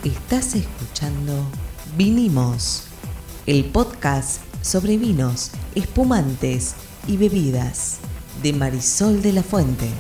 Estás escuchando Vinimos, el podcast sobre vinos, espumantes y bebidas de Marisol de la Fuente.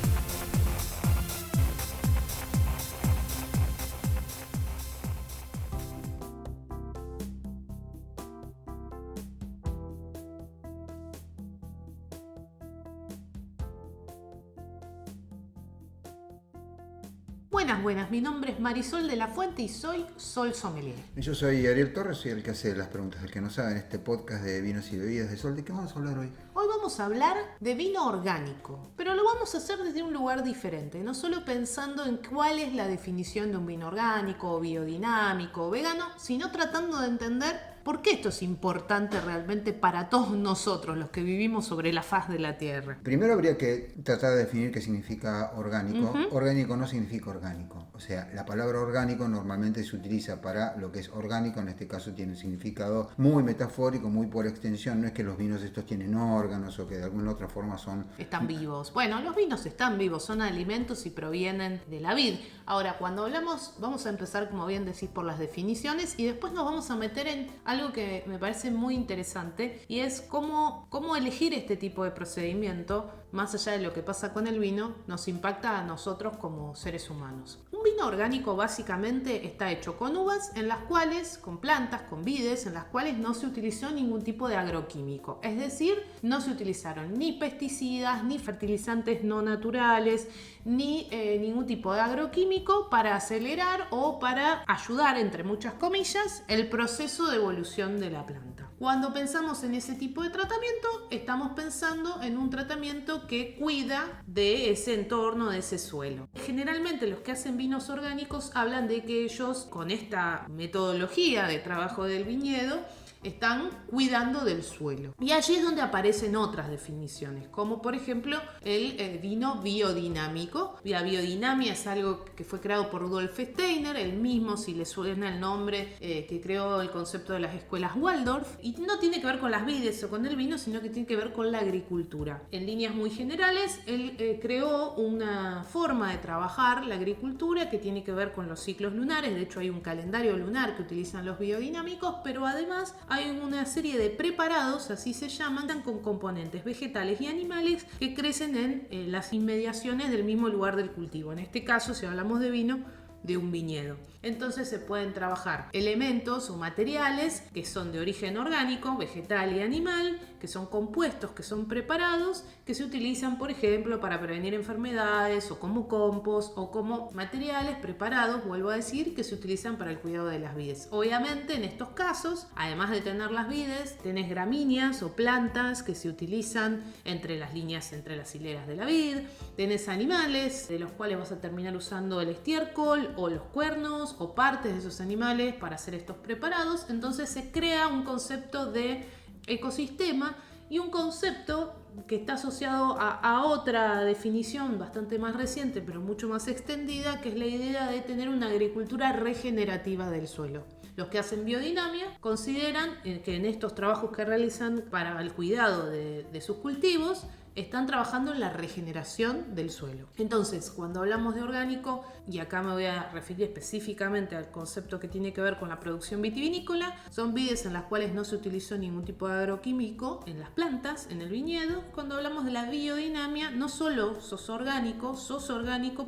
Buenas, mi nombre es Marisol de la Fuente y soy Sol Sommelier. Yo soy Ariel Torres, soy el que hace las preguntas del que no sabe en este podcast de vinos y bebidas de Sol. ¿De qué vamos a hablar hoy? Hoy vamos a hablar de vino orgánico, pero lo vamos a hacer desde un lugar diferente, no solo pensando en cuál es la definición de un vino orgánico, o biodinámico, o vegano, sino tratando de entender por qué esto es importante realmente para todos nosotros, los que vivimos sobre la faz de la Tierra. Primero habría que tratar de definir qué significa orgánico. Orgánico no significa orgánico. O sea, la palabra orgánico normalmente se utiliza para lo que es orgánico, en este caso tiene un significado muy metafórico, muy por extensión. No es que los vinos estos tienen órganos o que de alguna otra forma son... Están vivos. Bueno, los vinos están vivos, son alimentos y provienen de la vid. Ahora, cuando hablamos, vamos a empezar, como bien decís, por las definiciones y después nos vamos a meter en algo que me parece muy interesante y es cómo elegir este tipo de procedimiento, más allá de lo que pasa con el vino, nos impacta a nosotros como seres humanos. Un vino orgánico básicamente está hecho con uvas en las cuales, con plantas, con vides, en las cuales no se utilizó ningún tipo de agroquímico. Es decir, no se utilizaron ni pesticidas, ni fertilizantes no naturales, ni ningún tipo de agroquímico para acelerar o para ayudar, entre muchas comillas, el proceso de evolución de la planta. Cuando pensamos en ese tipo de tratamiento, estamos pensando en un tratamiento que cuida de ese entorno, de ese suelo. Generalmente los que hacen vinos orgánicos hablan de que ellos, con esta metodología de trabajo del viñedo, están cuidando del suelo. Y allí es donde aparecen otras definiciones, como por ejemplo el vino biodinámico. La biodinamia es algo que fue creado por Rudolf Steiner, el mismo, si le suena el nombre, que creó el concepto de las escuelas Waldorf, y no tiene que ver con las vides o con el vino, sino que tiene que ver con la agricultura. En líneas muy generales, él creó una forma de trabajar la agricultura que tiene que ver con los ciclos lunares. De hecho, hay un calendario lunar que utilizan los biodinámicos, pero además hay una serie de preparados, así se llaman, con componentes vegetales y animales que crecen en las inmediaciones del mismo lugar del cultivo. En este caso, si hablamos de vino, de un viñedo. Entonces se pueden trabajar elementos o materiales que son de origen orgánico, vegetal y animal, que son compuestos, que son preparados, que se utilizan, por ejemplo, para prevenir enfermedades o como compost o como materiales preparados, vuelvo a decir, que se utilizan para el cuidado de las vides. Obviamente, en estos casos, además de tener las vides, tenés gramíneas o plantas que se utilizan entre las líneas, entre las hileras de la vid, tenés animales de los cuales vas a terminar usando el estiércol o los cuernos o partes de esos animales para hacer estos preparados. Entonces se crea un concepto de ecosistema y un concepto que está asociado a otra definición bastante más reciente pero mucho más extendida, que es la idea de tener una agricultura regenerativa del suelo. Los que hacen biodinamia consideran que en estos trabajos que realizan para el cuidado de sus cultivos están trabajando en la regeneración del suelo. Entonces, cuando hablamos de orgánico, y acá me voy a referir específicamente al concepto que tiene que ver con la producción vitivinícola, son vides en las cuales no se utilizó ningún tipo de agroquímico en las plantas, en el viñedo. Cuando hablamos de la biodinamia, no solo sos orgánico,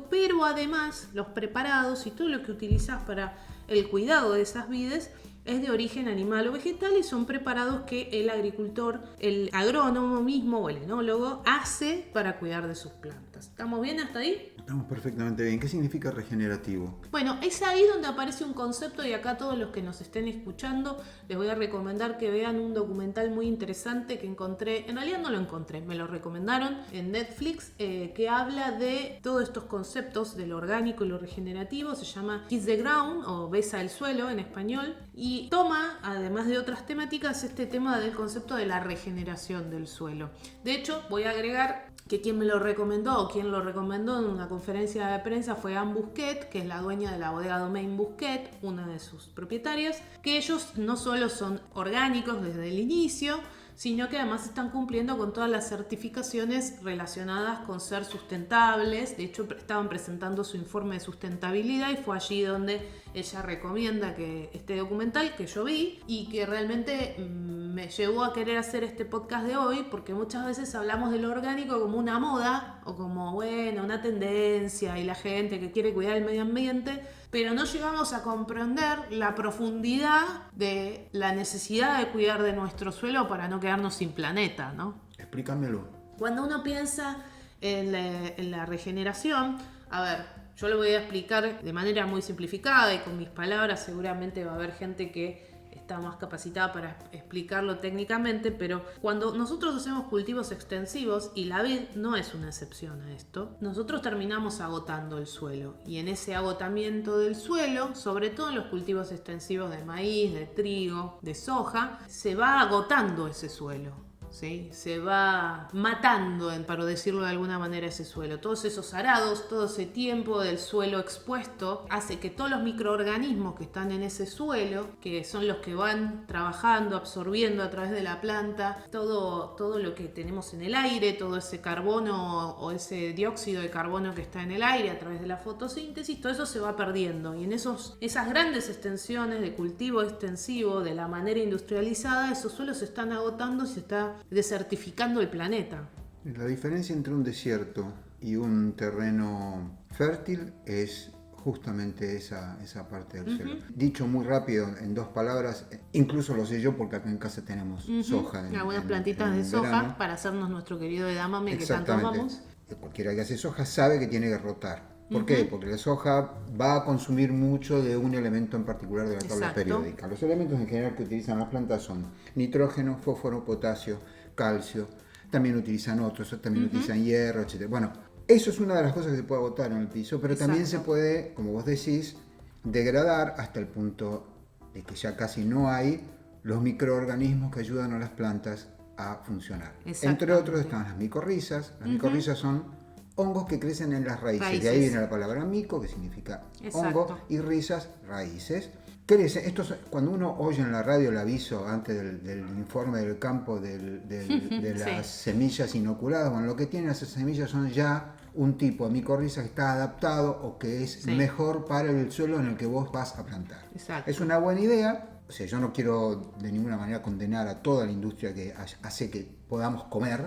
pero además los preparados y todo lo que utilizas para el cuidado de esas vides es de origen animal o vegetal y son preparados que el agricultor, el agrónomo mismo o el enólogo hace para cuidar de sus plantas. ¿Estamos bien hasta ahí? Estamos perfectamente bien. ¿Qué significa regenerativo? Bueno, es ahí donde aparece un concepto y acá todos los que nos estén escuchando les voy a recomendar que vean un documental muy interesante que encontré, en realidad no lo encontré, me lo recomendaron en Netflix, que habla de todos estos conceptos de lo orgánico y lo regenerativo. Se llama Kiss the Ground o Besa el suelo en español y toma, además de otras temáticas, este tema del concepto de la regeneración del suelo. De hecho, voy a agregar que quien me lo recomendó o quien lo recomendó en una conferencia de prensa fue Anne Busquet, que es la dueña de la bodega Domaine Busquet, una de sus propietarias, que ellos no solo son orgánicos desde el inicio, sino que además están cumpliendo con todas las certificaciones relacionadas con ser sustentables. De hecho, estaban presentando su informe de sustentabilidad y fue allí donde ella recomienda que este documental que yo vi y que realmente me llevó a querer hacer este podcast de hoy, porque muchas veces hablamos de lo orgánico como una moda o como, bueno, una tendencia y la gente que quiere cuidar el medio ambiente, pero no llegamos a comprender la profundidad de la necesidad de cuidar de nuestro suelo para no quedarnos sin planeta, ¿no? Explícamelo. Cuando uno piensa en la regeneración, a ver, yo lo voy a explicar de manera muy simplificada y con mis palabras. Seguramente va a haber gente que está más capacitada para explicarlo técnicamente, pero cuando nosotros hacemos cultivos extensivos, y la vid no es una excepción a esto, nosotros terminamos agotando el suelo, y en ese agotamiento del suelo, sobre todo en los cultivos extensivos de maíz, de trigo, de soja, se va agotando ese suelo. ¿Sí? Se va matando, para decirlo de alguna manera, ese suelo. Todos esos arados, todo ese tiempo del suelo expuesto hace que todos los microorganismos que están en ese suelo, que son los que van trabajando, absorbiendo a través de la planta, todo lo que tenemos en el aire, todo ese carbono o ese dióxido de carbono que está en el aire a través de la fotosíntesis, todo eso se va perdiendo. Y en esas grandes extensiones de cultivo extensivo de la manera industrializada, esos suelos se están agotando y se está desertificando el planeta. La diferencia entre un desierto y un terreno fértil es justamente esa parte del suelo. Dicho muy rápido, en 2 palabras, incluso lo sé yo porque acá en casa tenemos soja. Algunas plantitas de soja verano, para hacernos nuestro querido edamame que tanto amamos. Cualquiera que hace soja sabe que tiene que rotar. ¿Por qué? Porque la soja va a consumir mucho de un elemento en particular de la tabla periódica. Los elementos en general que utilizan las plantas son nitrógeno, fósforo, potasio, calcio. También utilizan otros, también utilizan hierro, etc. Bueno, eso es una de las cosas que se puede agotar en el piso, pero también se puede, como vos decís, degradar hasta el punto de que ya casi no hay los microorganismos que ayudan a las plantas a funcionar. Entre otros están las micorrizas. Las micorrizas son hongos que crecen en las raíces. De ahí viene la palabra mico, que significa hongo, y rizas, raíces. Crecen. Cuando uno oye en la radio el aviso antes del informe del campo de las semillas inoculadas, bueno, lo que tienen esas semillas son ya un tipo de micorriza que está adaptado o que es mejor para el suelo en el que vos vas a plantar. Es una buena idea. O sea, yo no quiero de ninguna manera condenar a toda la industria que hace que podamos comer,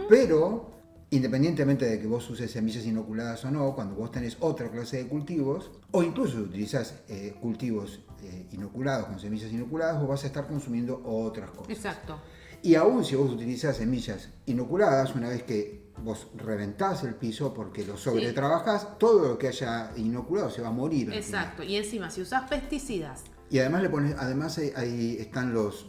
pero independientemente de que vos uses semillas inoculadas o no, cuando vos tenés otra clase de cultivos, o incluso utilizás cultivos inoculados con semillas inoculadas, vos vas a estar consumiendo otras cosas. Exacto. Y aún si vos utilizás semillas inoculadas, una vez que vos reventás el piso porque lo sobretrabajás, todo lo que haya inoculado se va a morir. Exacto. Y encima, si usás pesticidas. Y además ahí están los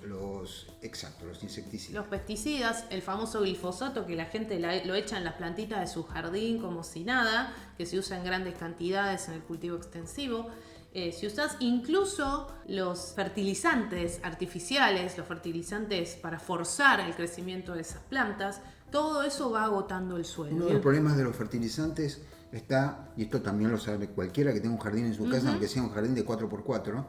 insecticidas. Los pesticidas, el famoso glifosato que la gente lo echa en las plantitas de su jardín como si nada, que se usa en grandes cantidades en el cultivo extensivo. Si usás incluso los fertilizantes artificiales, los fertilizantes para forzar el crecimiento de esas plantas, todo eso va agotando el suelo. Uno de los problemas de los fertilizantes está, y esto también lo sabe cualquiera que tenga un jardín en su casa, aunque sea un jardín de 4x4, ¿no?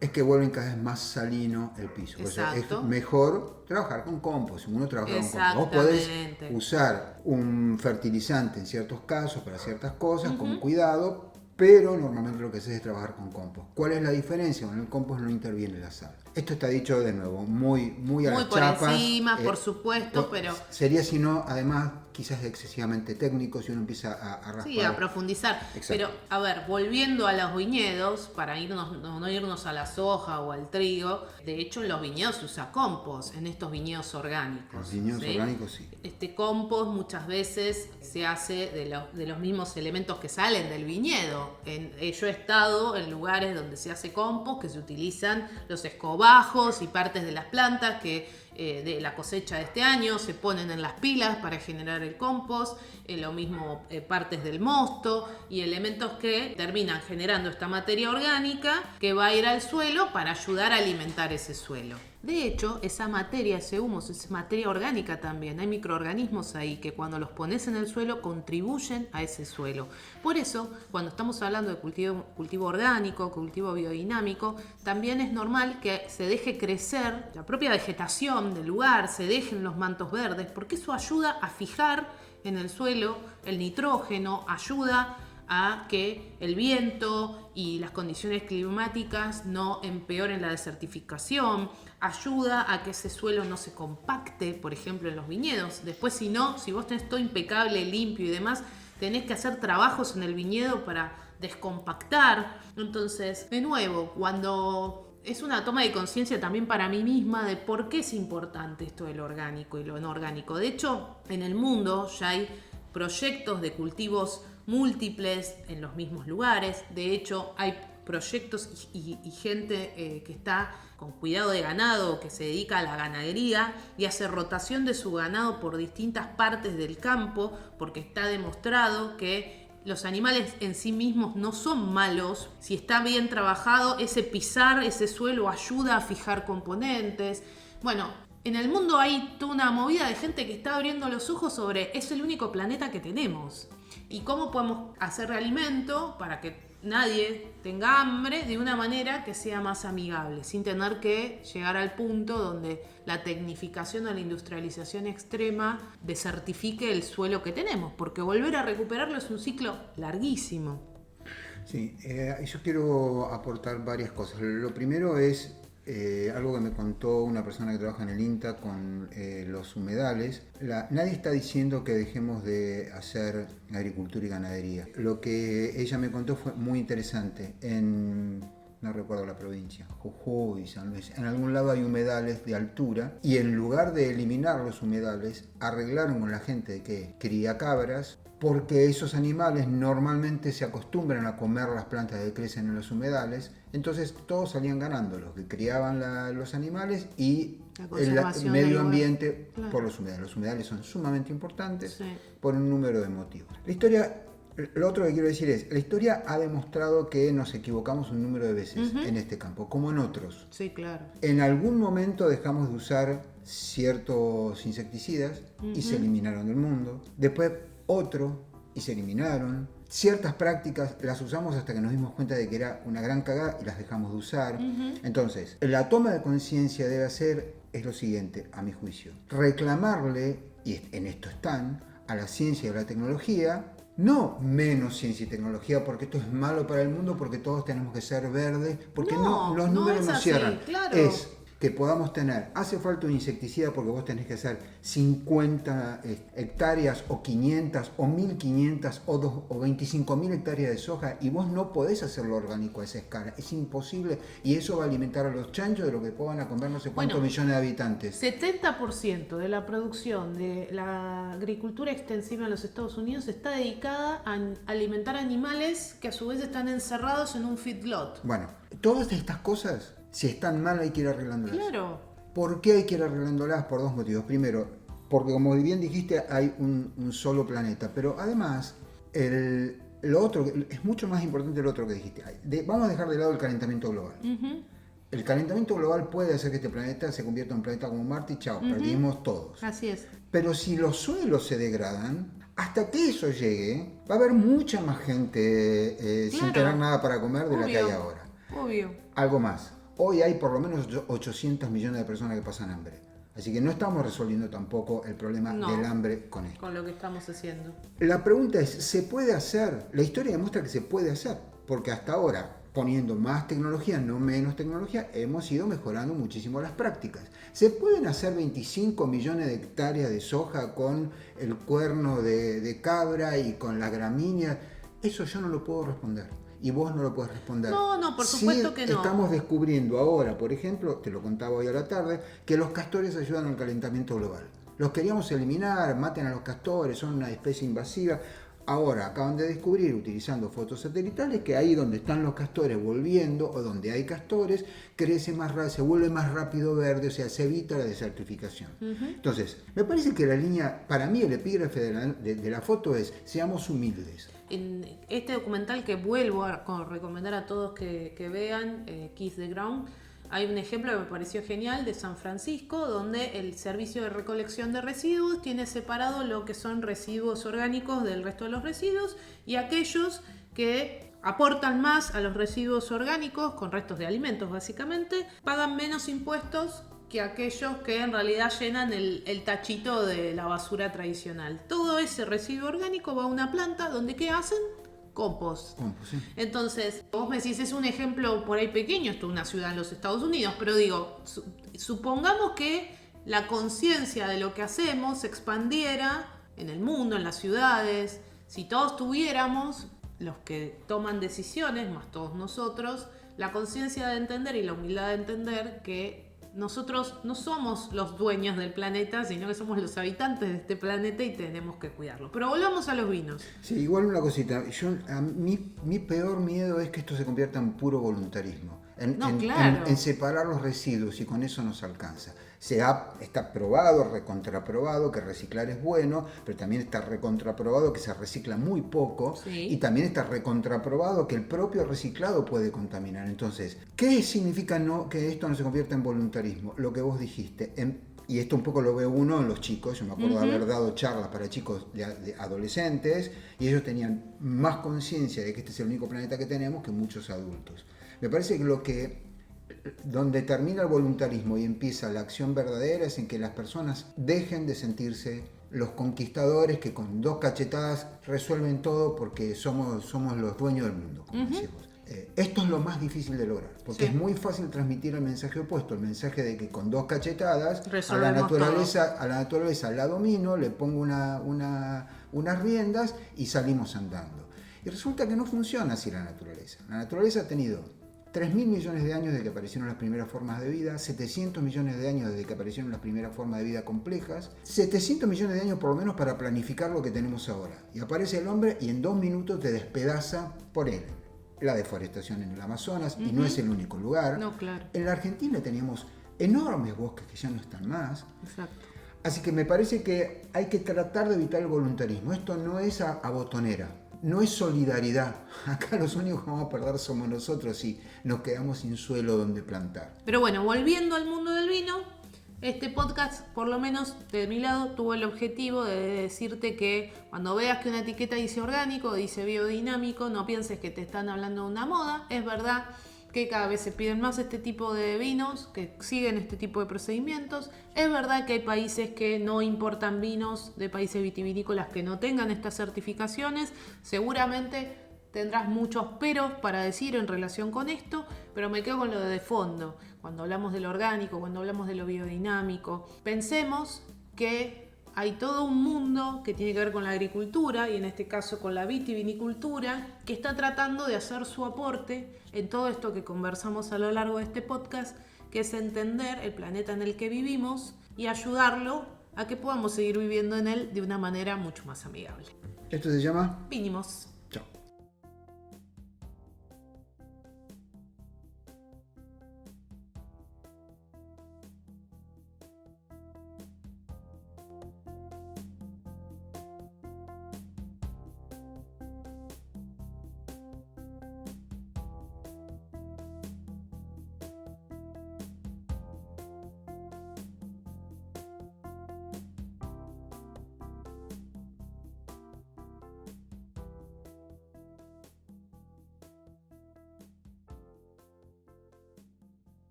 Es que vuelven cada vez más salino el piso. O sea, es mejor trabajar con compost. Si uno trabaja con compost, vos podés usar un fertilizante en ciertos casos para ciertas cosas, con cuidado, pero normalmente lo que haces es trabajar con compost. ¿Cuál es la diferencia? Bueno, en el compost no interviene la sal. Esto está dicho de nuevo, muy a las chapas. Muy por encima, por supuesto, pero... Sería, si no, además, quizás excesivamente técnico si uno empieza a raspar. Sí, a profundizar. Exacto. Pero, a ver, volviendo a los viñedos, para no irnos a la soja o al trigo, de hecho en los viñedos se usa compost, en estos viñedos orgánicos. Los viñedos orgánicos, sí. Este compost muchas veces se hace de los mismos elementos que salen del viñedo. Yo he estado en lugares donde se hace compost, que se utilizan los escobajos y partes de las plantas que de la cosecha de este año se ponen en las pilas para generar el compost, lo mismo partes del mosto y elementos que terminan generando esta materia orgánica que va a ir al suelo para ayudar a alimentar ese suelo. De hecho, esa materia, ese humus, es materia orgánica también. Hay microorganismos ahí que cuando los pones en el suelo contribuyen a ese suelo. Por eso, cuando estamos hablando de cultivo orgánico, cultivo biodinámico, también es normal que se deje crecer la propia vegetación del lugar, se dejen los mantos verdes, porque eso ayuda a fijar en el suelo el nitrógeno, ayuda a que el viento y las condiciones climáticas no empeoren la desertificación, ayuda a que ese suelo no se compacte, por ejemplo, en los viñedos. Después, si vos tenés todo impecable, limpio y demás, tenés que hacer trabajos en el viñedo para descompactar. Entonces, de nuevo, cuando es una toma de conciencia también para mí misma de por qué es importante esto de lo orgánico y lo no orgánico. De hecho, en el mundo ya hay proyectos de cultivos múltiples en los mismos lugares. De hecho, hay proyectos y gente que está con cuidado de ganado, que se dedica a la ganadería y hace rotación de su ganado por distintas partes del campo, porque está demostrado que los animales en sí mismos no son malos. Si está bien trabajado, ese pisar ese suelo ayuda a fijar componentes. Bueno, en el mundo hay toda una movida de gente que está abriendo los ojos sobre es el único planeta que tenemos y cómo podemos hacer alimento para que nadie tenga hambre de una manera que sea más amigable, sin tener que llegar al punto donde la tecnificación o la industrialización extrema desertifique el suelo que tenemos, porque volver a recuperarlo es un ciclo larguísimo. Sí, yo quiero aportar varias cosas. Lo primero es algo que me contó una persona que trabaja en el INTA con los humedales. Nadie está diciendo que dejemos de hacer agricultura y ganadería. Lo que ella me contó fue muy interesante. No recuerdo la provincia, Jujuy, San Luis, en algún lado hay humedales de altura y en lugar de eliminar los humedales, arreglaron con la gente que cría cabras, porque esos animales normalmente se acostumbran a comer las plantas que crecen en los humedales, entonces todos salían ganando, los que criaban los animales y el medio ambiente, claro, por los humedales. Los humedales son sumamente importantes, sí, por un número de motivos. Lo otro que quiero decir es, la historia ha demostrado que nos equivocamos un número de veces en este campo, como en otros. Sí, claro. En algún momento dejamos de usar ciertos insecticidas y se eliminaron del mundo. Después otro y se eliminaron. Ciertas prácticas las usamos hasta que nos dimos cuenta de que era una gran cagada y las dejamos de usar. Entonces, la toma de conciencia debe hacer es lo siguiente, a mi juicio. Reclamarle, y en esto están, a la ciencia y a la tecnología, no menos ciencia y tecnología porque esto es malo para el mundo, porque todos tenemos que ser verdes, porque los números no cierran. Claro. Es que podamos tener, hace falta un insecticida porque vos tenés que hacer 50 hectáreas o 500 o 1500 o 25.000 hectáreas de soja y vos no podés hacerlo orgánico a esa escala, es imposible y eso va a alimentar a los chanchos de lo que puedan a comer no sé cuántos millones de habitantes. 70% de la producción de la agricultura extensiva en los Estados Unidos está dedicada a alimentar animales que a su vez están encerrados en un feedlot. Bueno, todas estas cosas, si están mal hay que ir arreglándolas. Claro. ¿Por qué hay que ir arreglándolas? Por dos motivos. Primero, porque como bien dijiste hay un solo planeta, pero además lo otro es mucho más importante lo otro que dijiste. Vamos a dejar de lado el calentamiento global. El calentamiento global puede hacer que este planeta se convierta en un planeta como Marte y chao, perdimos todos. Así es. Pero si los suelos se degradan, hasta que eso llegue, va a haber mucha más gente sin tener nada para comer de la que hay ahora. Obvio. Algo más. Hoy hay por lo menos 800 millones de personas que pasan hambre. Así que no estamos resolviendo tampoco el problema del hambre con esto. Con lo que estamos haciendo. La pregunta es, ¿se puede hacer? La historia demuestra que se puede hacer. Porque hasta ahora, poniendo más tecnología, no menos tecnología, hemos ido mejorando muchísimo las prácticas. ¿Se pueden hacer 25 millones de hectáreas de soja con el cuerno de cabra y con la gramínea? Eso yo no lo puedo responder. Y vos no lo podés responder. No, por supuesto que no. Estamos descubriendo ahora, por ejemplo, te lo contaba hoy a la tarde, que los castores ayudan al calentamiento global. Los queríamos eliminar, maten a los castores, son una especie invasiva. Ahora acaban de descubrir, utilizando fotos satelitales, que ahí donde están los castores volviendo, o donde hay castores, crece más rápido, se vuelve más rápido verde, o sea, se evita la desertificación. Entonces, me parece que la línea, para mí el epígrafe de la foto es, seamos humildes. En este documental que vuelvo a recomendar a todos que vean, Kiss the Ground, Hay un ejemplo que me pareció genial de San Francisco, donde el servicio de recolección de residuos tiene separado lo que son residuos orgánicos del resto de los residuos y aquellos que aportan más a los residuos orgánicos, con restos de alimentos básicamente, pagan menos impuestos que aquellos que en realidad llenan el tachito de la basura tradicional. Todo ese residuo orgánico va a una planta donde ¿qué hacen? Compost. Sí. Entonces, vos me decís, es un ejemplo por ahí pequeño, esto es una ciudad en los Estados Unidos, pero digo, supongamos que la conciencia de lo que hacemos se expandiera en el mundo, en las ciudades. Si todos tuviéramos, los que toman decisiones, más todos nosotros, la conciencia de entender y la humildad de entender que nosotros no somos los dueños del planeta, sino que somos los habitantes de este planeta y tenemos que cuidarlo. Pero volvamos a los vinos. Sí, igual una cosita. Mi peor miedo es que esto se convierta en puro voluntarismo. En separar los residuos, y con eso nos alcanza. Está probado, recontraprobado que reciclar es bueno, pero también está recontraprobado que se recicla muy poco, sí. Y también está recontraprobado que el propio reciclado puede contaminar. Entonces, ¿qué significa que esto no se convierta en voluntarismo? Lo que vos dijiste, y esto un poco lo ve uno en los chicos. Yo me acuerdo de haber dado charlas para chicos de adolescentes, y ellos tenían más conciencia de que este es el único planeta que tenemos que muchos adultos. Me parece que donde termina el voluntarismo y empieza la acción verdadera es en que las personas dejen de sentirse los conquistadores que con 2 cachetadas resuelven todo porque somos los dueños del mundo, como decimos. Esto es lo más difícil de lograr, porque es muy fácil transmitir el mensaje opuesto, el mensaje de que con 2 cachetadas a la naturaleza la domino, le pongo unas riendas y salimos andando. Y resulta que no funciona así la naturaleza. La naturaleza ha tenido 3.000 millones de años desde que aparecieron las primeras formas de vida, 700 millones de años desde que aparecieron las primeras formas de vida complejas, 700 millones de años por lo menos para planificar lo que tenemos ahora. Y aparece el hombre y en 2 minutos te despedaza por él. La deforestación en el Amazonas, y no es el único lugar. No, claro. En la Argentina teníamos enormes bosques que ya no están más. Exacto. Así que me parece que hay que tratar de evitar el voluntarismo. Esto no es a botonera. No es solidaridad. Acá los únicos que vamos a perder somos nosotros si nos quedamos sin suelo donde plantar. Pero bueno, volviendo al mundo del vino, este podcast, por lo menos de mi lado, tuvo el objetivo de decirte que cuando veas que una etiqueta dice orgánico, dice biodinámico, no pienses que te están hablando de una moda. Es verdad que cada vez se piden más este tipo de vinos, que siguen este tipo de procedimientos. Es verdad que hay países que no importan vinos de países vitivinícolas que no tengan estas certificaciones. Seguramente tendrás muchos peros para decir en relación con esto, pero me quedo con lo de fondo. Cuando hablamos de lo orgánico, cuando hablamos de lo biodinámico, pensemos que hay todo un mundo que tiene que ver con la agricultura y en este caso con la vitivinicultura, que está tratando de hacer su aporte en todo esto que conversamos a lo largo de este podcast, que es entender el planeta en el que vivimos y ayudarlo a que podamos seguir viviendo en él de una manera mucho más amigable. ¿Esto se llama? Vinimos.